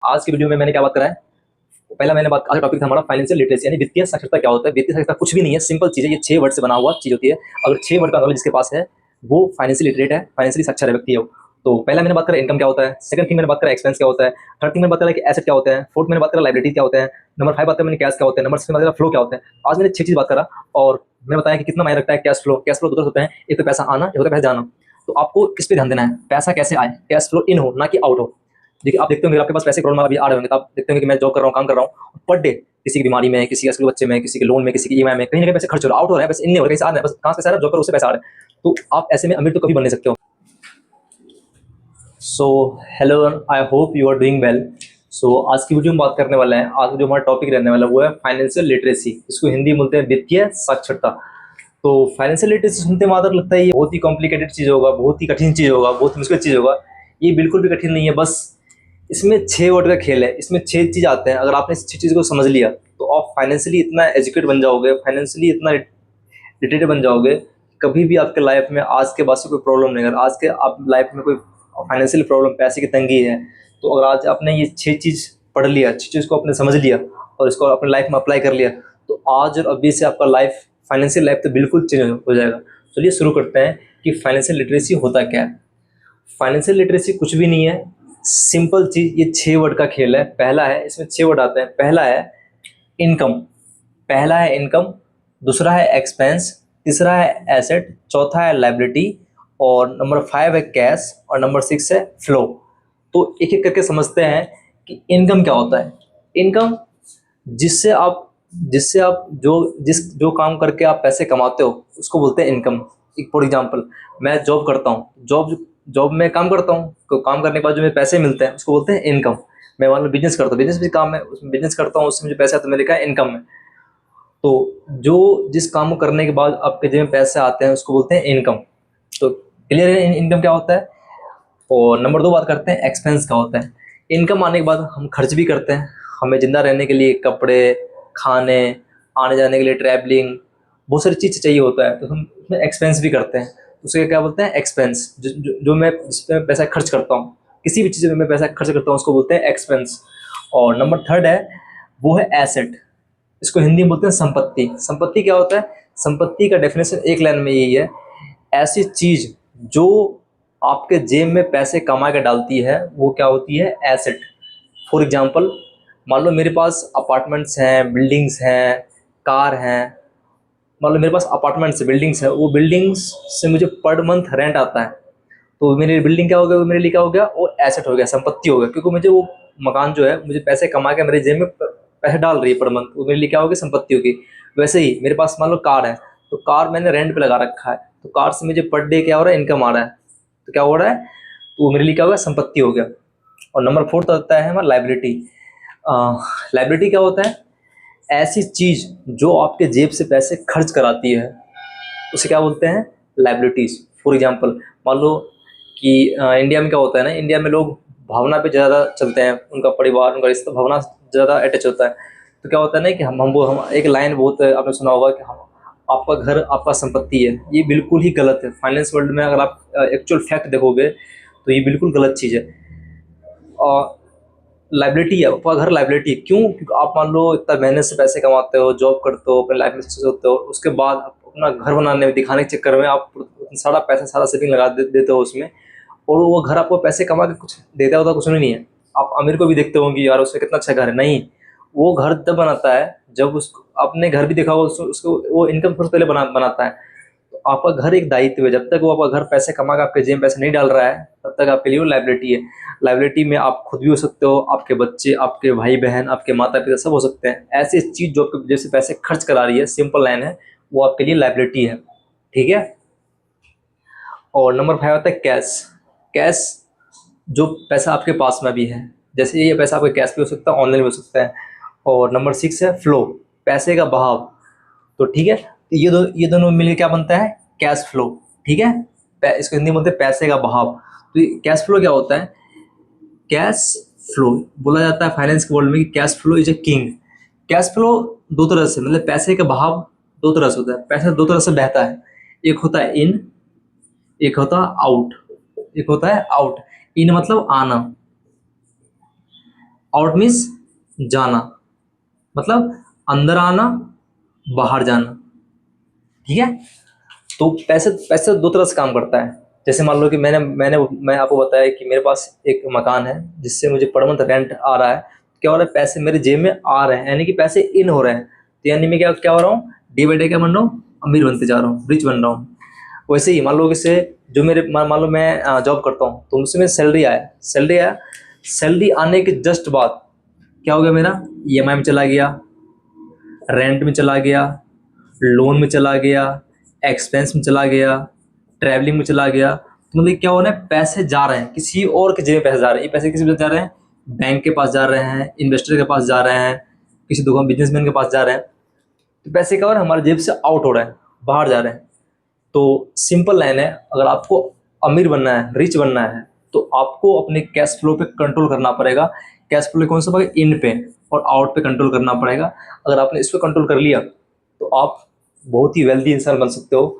आज की वीडियो में मैंने क्या बात करा है। पहला मैंने बात, आज का टॉपिक था हमारा फाइनेंशियल लिटरेसी यानी वित्तीय साक्षरता क्या होता है। वित्तीय साक्षरता कुछ भी नहीं है, सिंपल चीज है। ये 6 वर्ड से बना हुआ चीज होती है। अगर 6 वर्ड का नॉलेज जिसके पास है वो फाइनेंशियल लिटरेट है, फाइनेंशियली साक्षर है व्यक्ति है। तो पहला मैंने बात करा इनकम क्या होता है, सेकंड थिंग मैंने बात करा एक्सपेंस क्या होता है, थर्ड थिंग मैंने बात करा कि एसेट क्या होता है, फोर्थ मैंने बात करा लायबिलिटी क्या होता है, नंबर 5 बात करा मैंने कैश क्या होता है, नंबर 6 बात करा फ्लो क्या होता है। आज मैंने 6 चीज बात करा और मैंने बताया कि कितना मायने रखता है कैश फ्लो। कैश फ्लो दो तरह होते हैं, एक तो पैसा आना, एक होता है पैसा जाना। तो आपको किस पे ध्यान देना है, पैसा कैसे आए, कैश फ्लो इन हो ना कि आउट हो। देखिए आप देखते होंगे आपके पास पैसे करोड़ में अभी आ रहे होंगे, तो आप देखते होंगे कि मैं जॉब कर रहा हूँ, काम कर रहा हूँ, पर डे किसी की बीमारी में, किसी के स्कूल बच्चे में, किसी के लोन में, किसी की ईएमआई में, कहीं ना कहीं पैसे खर्च हो रहा है, आउट हो रहा है, बस इन नहीं हो रहा, कहीं से आ रहा है, बस कहाँ से पैसा आ रहा है, जॉब करो उससे पैसा आ रहा है। तो आप ऐसे में अमीर तो कभी बन नहीं सकते हो। So hello, I hope you are doing well. So आज की वीडियो में बात करने वाला है, आज जो हमारा टॉपिक रहने वाला है वो है फाइनेंशियल लिटरेसी। इसको हिंदी में बोलते हैं वित्तीय साक्षरता। तो फाइनेंशियल लिटरेसी सुनते मात्र लगता है ये बहुत ही कॉम्प्लिकेटेड चीज़ होगा, बहुत ही कठिन चीज़ होगा, बहुत मुश्किल चीज़ होगा। ये बिल्कुल भी कठिन नहीं है। बस इसमें 6 वर्ड का खेल है, इसमें 6 चीज़ आते हैं। अगर आपने इस 6 चीज़ को समझ लिया तो आप फाइनेंशियली इतना एजुकेट बन जाओगे, फाइनेंशियली इतना लिटरेट बन जाओगे, कभी भी आपके लाइफ में आज के बाद से कोई प्रॉब्लम नहीं। अगर आज के आप लाइफ में कोई फाइनेंशियल प्रॉब्लम, पैसे की तंगी है, तो अगर आज आपने ये 6 चीज़ पढ़ लिया, 6 चीज़ को आपने समझ लिया और इसको अपने लाइफ में अप्लाई कर लिया, तो आज और अभी से आपका लाइफ, फाइनेंशियल लाइफ तो बिल्कुल चेंज हो जाएगा। चलिए शुरू करते हैं कि फाइनेंशियल लिटरेसी होता क्या है। फाइनेंशियल लिटरेसी कुछ भी नहीं है, सिंपल चीज, ये 6 वर्ड का खेल है। पहला है, इसमें 6 वर्ड आते हैं। पहला है इनकम, पहला है इनकम, दूसरा है एक्सपेंस, तीसरा है एसेट, चौथा है लाइबिलिटी, और नंबर 5 है कैश, और नंबर 6 है फ्लो। तो एक एक करके समझते हैं कि इनकम क्या होता है। इनकम जिससे आप जो काम करके आप पैसे कमाते हो उसको बोलते हैं इनकम। एक फॉर एग्जांपल, मैं जॉब करता हूँ, जॉब में काम करता हूँ, तो काम करने के बाद जो मुझे पैसे मिलते हैं उसको बोलते हैं इनकम। मैं मान लो बिजनेस करता हूँ, बिजनेस भी काम है, उसमें बिजनेस करता हूँ, उससे मुझे पैसा आता है, मैंने लिखा है इनकम में। तो जो जिस काम को करने के बाद आपके जेब में पैसे आते हैं उसको बोलते हैं इनकम। तो क्लियर है इनकम क्या होता है। और नंबर 2 बात करते हैं एक्सपेंस क्या होता है। इनकम आने के बाद हम खर्च भी करते हैं, हमें ज़िंदा रहने के लिए कपड़े, खाने, आने जाने के लिए ट्रैवलिंग, बहुत सारी चीज़ चाहिए होता है, तो हम उसमें एक्सपेंस भी करते हैं। तो उसे क्या बोलते हैं एक्सपेंस। जो मैं जिस पे पैसा खर्च करता हूँ, किसी भी चीज़ में मैं पैसा खर्च करता हूँ उसको बोलते हैं एक्सपेंस। और नंबर 3 है, वो है एसेट। इसको हिंदी में बोलते हैं संपत्ति। संपत्ति क्या होता है, संपत्ति का डेफिनेशन एक लाइन में यही है, ऐसी चीज जो आपके जेब में पैसे कमा के डालती है वो क्या होती है, एसेट। फॉर एग्जांपल, मान लो मेरे पास अपार्टमेंट्स हैं, बिल्डिंग्स हैं, कार हैं। मान लो मेरे पास अपार्टमेंट्स, बिल्डिंग्स है, वो बिल्डिंग्स से मुझे पर मंथ रेंट आता है, तो मेरी बिल्डिंग क्या हो गया, वो मेरे लिए क्या हो गया, वो एसेट हो गया, संपत्ति हो गया, क्योंकि मुझे वो मकान जो है मुझे पैसे कमा के मेरे जेब में पैसे डाल रही है पर मंथ, वो मेरे लिए क्या होगी, संपत्ति होगी। वैसे ही मेरे पास मान लो कार है, तो कार मैंने रेंट पे लगा रखा है, तो कार से मुझे पर डे क्या हो रहा है, इनकम आ रहा है, तो क्या हो रहा है, तो वो मेरे लिए क्या होगा, संपत्ति हो गया। और नंबर 4 आता है हमारा लाइबिलिटी। लाइबिलिटी क्या होता है, ऐसी चीज जो आपके जेब से पैसे खर्च कराती है उसे क्या बोलते हैं, लाइबिलिटीज। फॉर एग्जांपल, मान लो कि इंडिया में क्या होता है ना, इंडिया में लोग भावना पे ज़्यादा चलते हैं, उनका परिवार, उनका रिश्ता भावना ज़्यादा अटैच होता है। तो क्या होता है ना कि हम एक लाइन बहुत आपने सुना होगा कि हम, आपका घर आपका संपत्ति है। ये बिल्कुल ही गलत है। फाइनेंस वर्ल्ड में अगर आप एक्चुअल फैक्ट देखोगे तो ये बिल्कुल गलत चीज़ है। और लाइबिलिटी है, आपका घर लाइबिलिटी क्यों, क्योंकि आप मान लो इतना मेहनत से पैसे कमाते हो, जॉब करते हो, अपने लाइफ में सक्सेस होते हो, उसके बाद आप अपना घर बनाने में, दिखाने के चक्कर में आप सारा पैसा, सारा सेविंग लगा देते हो उसमें, और वो घर आपको पैसे कमा के कुछ देता होता कुछ नहीं है। आप अमीर को भी देखते होंगे यार उसका कितना अच्छा घर है, नहीं, वो घर तब बनाता है जब उसको, आपने घर भी देखा होगा, उसको वो इनकम सोर्स पहले बनाता है। तो आपका घर एक दायित्व है, जब तक वो आपका घर पैसे कमा के आपके जेब में पैसे नहीं डाल रहा है तब तक आपके लिए वो लाइबिलिटी है। लाइबिलिटी में आप खुद भी हो सकते हो, आपके बच्चे, आपके भाई बहन, आपके माता पिता सब हो सकते हैं। ऐसी चीज जो आपके जैसे पैसे खर्च करा रही है, सिंपल लाइन है, वो आपके लिए लाइबिलिटी है। ठीक है। और नंबर 5 आता है कैश। कैश, जो पैसा आपके पास में भी है, जैसे ये पैसा आपके कैश भी हो सकता है, ऑनलाइन भी हो सकता है। और नंबर 6 है फ्लो, पैसे का बहाव। तो ठीक है, तो ये दोनों मिलकर क्या बनता है, कैश फ्लो। ठीक है, इसको हिंदी में बोलते हैं पैसे का बहाव। तो कैश फ्लो क्या होता है, कैश फ्लो बोला जाता है फाइनेंस के वर्ल्ड में कि cash flow is a king. Cash flow दो तरह से, मतलब पैसे का बहाव दो तरह से होता है, पैसा दो तरह से बहता है। एक होता है इन, एक होता है आउट। एक होता है आउट। इन मतलब आना, आउट मीन्स जाना, मतलब अंदर आना, बाहर जाना। ठीक है। तो पैसे पैसे दो तरह से काम करता है। जैसे मान लो कि मैं आपको बताया कि मेरे पास एक मकान है जिससे मुझे पर मंथ रेंट आ रहा है। क्या हो रहा है, पैसे मेरे जेब में आ रहे हैं, यानी कि पैसे इन हो रहे हैं। तो यानी मैं क्या क्या हो रहा हूँ, डे बाई डे क्या बन रहा हूँ, अमीर बनते जा रहा हूँ, रिच बन रहा हूँ। वैसे ही मान लो कि से जो मेरे मान लो मैं जॉब करता हूँ तो मुझसे मेरी सैलरी आया। सैलरी आने के जस्ट बाद क्या हो गया, मेरा ईएमआई में चला गया, रेंट में चला गया, लोन में चला गया, एक्सपेंस में चला गया, ट्रैवलिंग में चला गया। तो मतलब क्या हो रहा है, पैसे जा रहे हैं किसी और के जेब में, पैसे जा रहे हैं। ये पैसे किसी के जा रहे हैं, बैंक के पास जा रहे हैं, इन्वेस्टर के पास जा रहे हैं, किसी दुकान बिजनेसमैन के पास जा रहे हैं। तो पैसे क्या हो रहा है, हमारे जेब से आउट हो रहे हैं, बाहर जा रहे हैं। तो सिंपल लाइन है, अगर आपको अमीर बनना है, रिच बनना है, तो आपको अपने कैश फ्लो पे कंट्रोल करना पड़ेगा। कैश फ्लो कौन सा पड़ेगा, इन पे और आउट पे कंट्रोल करना पड़ेगा। अगर आपने इस पे कंट्रोल कर लिया तो आप बहुत ही वेल्दी इंसान बन सकते हो।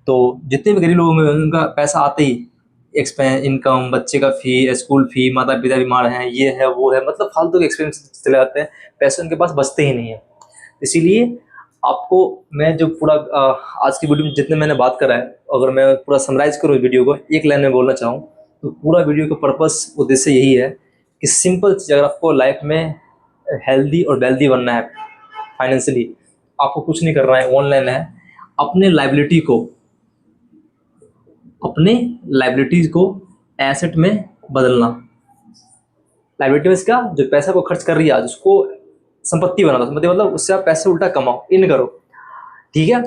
तो जितने भी गरीब लोग में उनका पैसा आते ही एक्सपेंस, इनकम, बच्चे का फी, स्कूल फी, माता पिता बीमार हैं, ये है वो है, मतलब फालतू के एक्सपेंस चले जाते हैं, पैसे उनके पास बचते ही नहीं है। इसीलिए आपको मैं जो पूरा आज की वीडियो में जितने मैंने बात करा है, अगर मैं पूरा समराइज करूँ वीडियो को एक लाइन में बोलना चाहूँ, तो पूरा वीडियो का पर्पस उद्देश्य यही है कि सिंपल चीज़, अगर आपको लाइफ में हेल्दी और वेल्दी बनना है फाइनेंशियली, आपको कुछ नहीं करना है, ऑनलाइन है, अपने लाइबिलिटी को अपने लाइबिलिटीज को एसेट में बदलना। लाइबिलिटी में क्या, जो पैसा को खर्च कर रही है आज उसको संपत्ति बनाना। संपत्ति मतलब उससे आप पैसे उल्टा कमाओ, इन करो। ठीक है।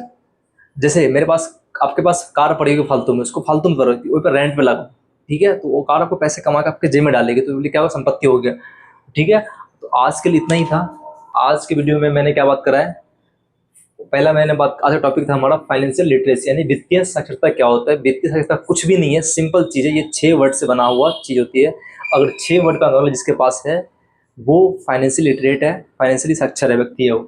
जैसे मेरे पास, आपके पास कार पड़ी हुई फालतू में, उसको फालतू में करो, वही पर रेंट पे लगाओ। ठीक है। तो वो कार आपको पैसे कमा के आपके जेब में डालेगी, तो ये क्या होगा, संपत्ति हो गया। ठीक है। तो आज के लिए इतना ही था। आज के वीडियो में मैंने क्या बात करा है, पहला मैंने बात, आज का टॉपिक था हमारा फाइनेंशियल लिटरेसी, यानी वित्तीय साक्षरता क्या होता है। वित्तीय साक्षरता कुछ भी नहीं है, सिंपल चीज़ है, ये 6 वर्ड से बना हुआ चीज़ होती है। अगर 6 वर्ड का नॉलेज जिसके पास है वो फाइनेंशियल लिटरेट है, फाइनेंशियली साक्षर है व्यक्ति है वो।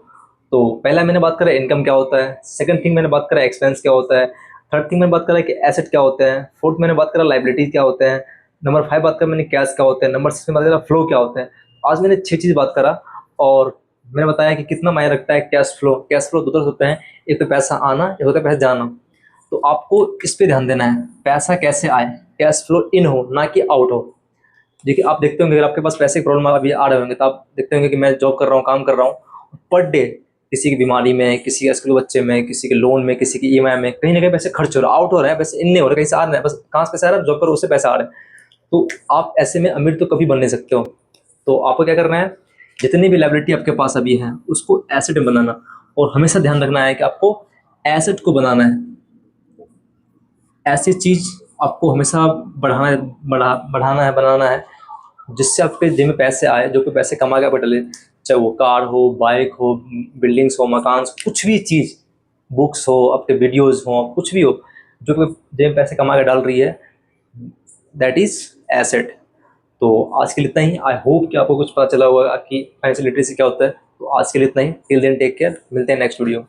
तो पहला मैंने बात करा इनकम क्या होता है, सेकंड थिंग मैंने बात करा एक्सपेंस क्या होता है, थर्ड थिंग मैंने बात करा कि एसेट क्या होता है, फोर्थ मैंने बात करा लाइबिलिटीज क्या होते हैं, नंबर 5 बात करा मैंने कैश क्या होता है, नंबर 6 में बात करा फ्लो क्या होता है। आज मैंने 6 चीज़ बात करा और मैंने बताया कि कितना मायने रखता है कैश फ्लो। कैश फ्लो दो तरह से होते हैं, एक तो पैसा आना, एक होता है पैसा जाना। तो आपको इस पे ध्यान देना है, पैसा कैसे आए, कैश फ्लो इन हो ना कि आउट हो। देखिए आप देखते होंगे, अगर आपके पास पैसे की प्रॉब्लम अभी आ रहे होंगे तो आप देखते होंगे कि मैं जॉब कर रहा हूँ, काम कर रहा हूँ, पर डे किसी की बीमारी में, किसी के स्कूल बच्चे में, किसी के लोन में, किसी की ईएमआई में, कहीं ना कहीं पैसे खर्च हो रहा है, आउट हो रहा है, पैसे इन नहीं हो रहे, कहीं से आ रहे हैं, बस कहाँ से पैसा आ रहा है, जॉब करो उससे पैसा आ रहा है। तो आप ऐसे में अमीर तो कभी बन नहीं सकते हो। तो आपको क्या करना है, जितनी भी लाइबिलिटी आपके पास अभी है उसको एसेट में बनाना, और हमेशा ध्यान रखना है कि आपको एसेट को बनाना है। ऐसी चीज आपको हमेशा बढ़ाना है, बनाना है, जिससे आपके जेब में पैसे आए, जो कि पैसे कमा के आप डले, चाहे वो कार हो, बाइक हो, बिल्डिंग्स हो, मकान, कुछ भी चीज़, बुक्स हो, आपके वीडियोस हो, कुछ भी हो, जो कि जेब में पैसे कमा के डाल रही है, दैट इज एसेट। तो आज के लिए इतना ही। आई होप कि आपको कुछ पता चला होगा कि फाइनेंशियल लिटरेसी क्या होता है। तो आज के लिए इतना ही। टिल देन टेक केयर, मिलते हैं नेक्स्ट वीडियो।